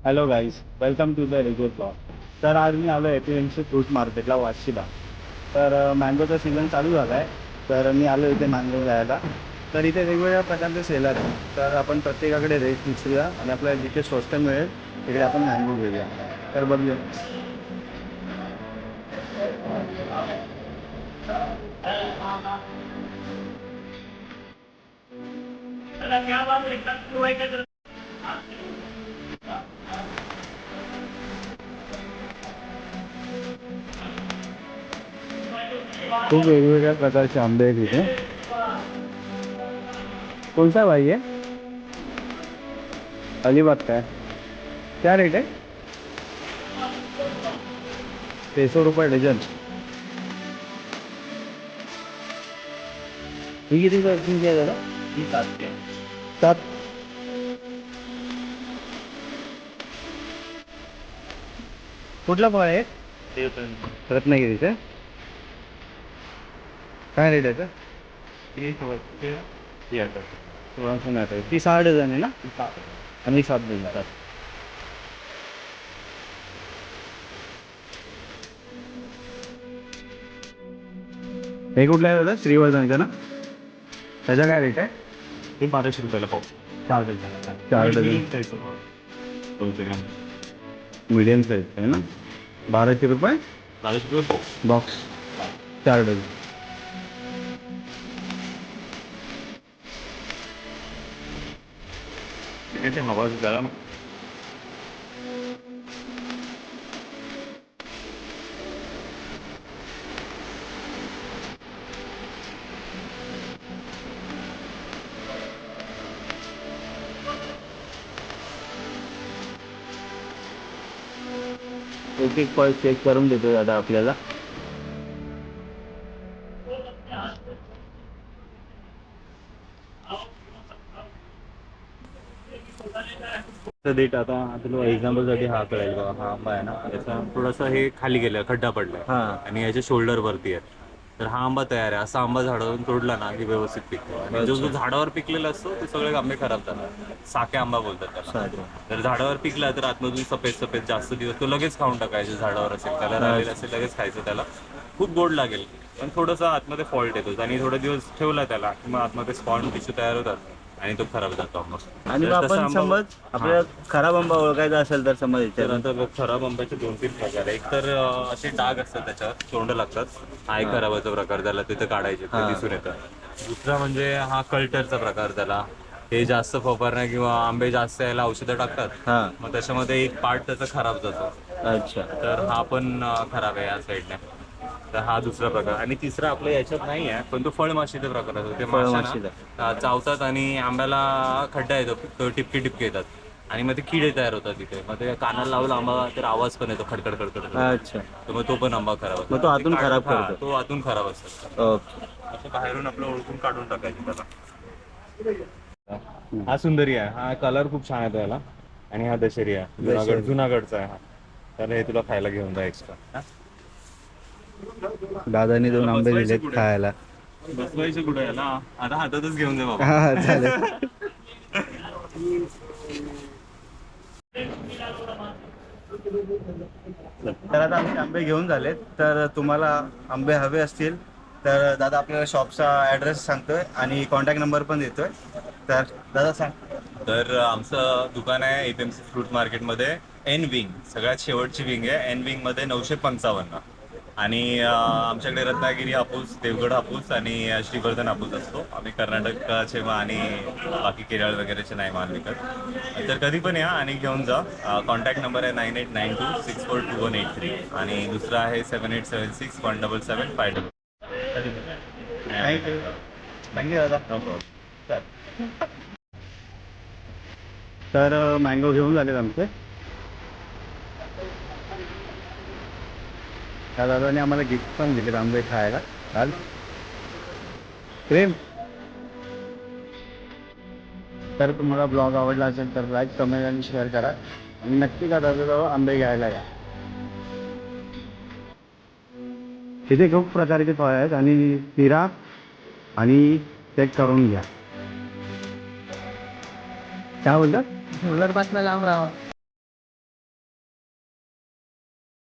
Hello guys, welcome to the regular blog. तर आज मी आलो APMC फ्रूट मार्केटला वाशीला. तर मँगोचा सीझन चालू झाला आहे, तर मी आलो इथे मँगो घ्यायला. तर इथे वेगवेगळ्या प्रकारचे सेलर आहेत, तर आपण प्रत्येकाकडे रेट विचारूया आणि आपल्याला जिथे स्वस्त मिळेल तिकडे आपण मँगो घेऊया. तर बघूया. खूप वेगवेगळ्या प्रकारचे आंबे आहेत इथे. कोणता भाई आहे? अलिबाग काय? क्या रेट आहे? 600 रुपये डझन. ही किती किती आहे दादा? ही 700. 7. कुठला फळ आहे? रत्नागिरीचं. काय रेट आहे? ती 6 डझन आहे ना? आणि 7 डझन. हे कुठलं आहे दादा? श्रीवर्धनचं ना? त्याचा काय रेट आहे? हे 1200 रुपयाला पाव. 4 dozen. 4 dozen. 200 gram. Medium size आहे ना? 1200 रुपये 1200 रुपये पाव. बॉक्स. 4 डझन. किती हवा त्याला? एक एक फळ चेक करून देतो दादा आपल्याला. डेट आता तुला एक्झाम्पलसाठी हा कळेल बघा. हा आंबा आहे ना, याचा थोडंसं हे खाली गेलं, खड्डा पडलाय हां. आणि याच्या शोल्डर वरती आहे. तर हा आंबा तयार आहे. असा आंबा झाडावरून तोडला ना की व्यवस्थित पिकतो. आणि जो झाडावर पिकलेला असतो ते सगळे आंबे खराब झाले. साके आंबा बोलतात त्याला. जर झाडावर पिकला तर आतमधून सफेद सफेद जास्त दिवस तो लगेच खाऊन टाकायचं. झाडावर असेल, कलर आलेला असेल, लगेच खायचं. त्याला खूप गोड लागेल, पण थोडंसं आतमध्ये फॉल्ट येतो. आणि थोडे दिवस ठेवला त्याला किंवा आतमध्ये स्पॉन टिश्यू तयार होतात आणि तो खराब जातो आंबा. आणि मग आपण समज आपल्याला खराब आंबा ओळखायचा असेल तर समज तर याच्यात आता खराब आंब्याचे 2-3 प्रकार आहे. एक तर असे डाग असतात त्याच्यावर, तोंड लागतात. हा एक खराबाचा प्रकार, त्याला तिथे काढायचे, ते दिसून येतं. दुसरा म्हणजे हा कल्टरचा प्रकार. त्याला हे जास्त फवारण्या किंवा आंबे जास्त यायला औषधं टाकतात. हां. मग त्याच्यामध्ये एक पार्ट त्याचा खराब जातो. अच्छा. तर हा पण खराब आहे या साईडने. तर हा दुसरा प्रकार. आणि तिसरा आपल्या याच्यात नाही आहे, पण तो फळमाशीचा प्रकार असतो. ते माशा चावतात आणि आंब्याला खड्डा येतो, टिपके टिपके येतात आणि मग ते किडे तयार होतात तिथे. मग ते कानाला लावला आंबा तर आवाज पण येतो, खडखड खडखड. अच्छा. तर मग तो पण आंबा खराब असतो. मग तो आतून खराब करतो. तो आतून खराब असतो. ओके. असं बाहेरून आपलं ओळखून काढून टाकायचं त्याला. हा सुंदरी आहे. हा कलर खूप छान आहे त्याला. आणि हा दशेरी आहे, जुनागडचा आहे हा. तर हे तुला खायला घेऊन जा एक्स्ट्रा. दादानी 2 आंबे दिलेत खायला. बसवायचं कुठे याला? आता हातातच घेऊन जा बाबा. हा चालेल. तर आता आम्ही आंबे घेऊन झालेत. तर तुम्हाला आंबे हवे असतील तर दादा आपल्याला शॉपचा ॲड्रेस सांगतोय आणि कॉन्टॅक्ट नंबर पण देतोय. तर दादा सांग. तर आमचं दुकान आहे APMC फ्रूट मार्केटमध्ये एन विंग, सगळ्यात शेवटची विंग आहे. एन विंग मध्ये 955. आणि आमच्याकडे रत्नागिरी हापूस, देवगड हापूस आणि श्रीवर्धन हापूस असतो. आम्ही कर्नाटकाचे आणि बाकी केरळ वगैरेचे नाही माल विकत. तर कधी पण या आणि घेऊन जा. कॉन्टॅक्ट नंबर आहे 9892642183 आणि दुसरा आहे 78761775. थँक्यू. थँक्यू दादा. No problem. तर मँगो घेऊन झालेत आमचे. त्या दादाने आम्हाला गिफ्ट पण दिलेत आंबे खायला काल. प्रेम. तर तुम्हाला ब्लॉग आवडला असेल तर लाईक, कमेंट आणि शेअर करा. आणि नक्की का दादाजवळ आंबे घ्यायला या. तिथे खूप प्रकारचे फळ आहेत आणि फिरा आणि चेक करून घ्या. काय बोलतात? पासून लांब राहा.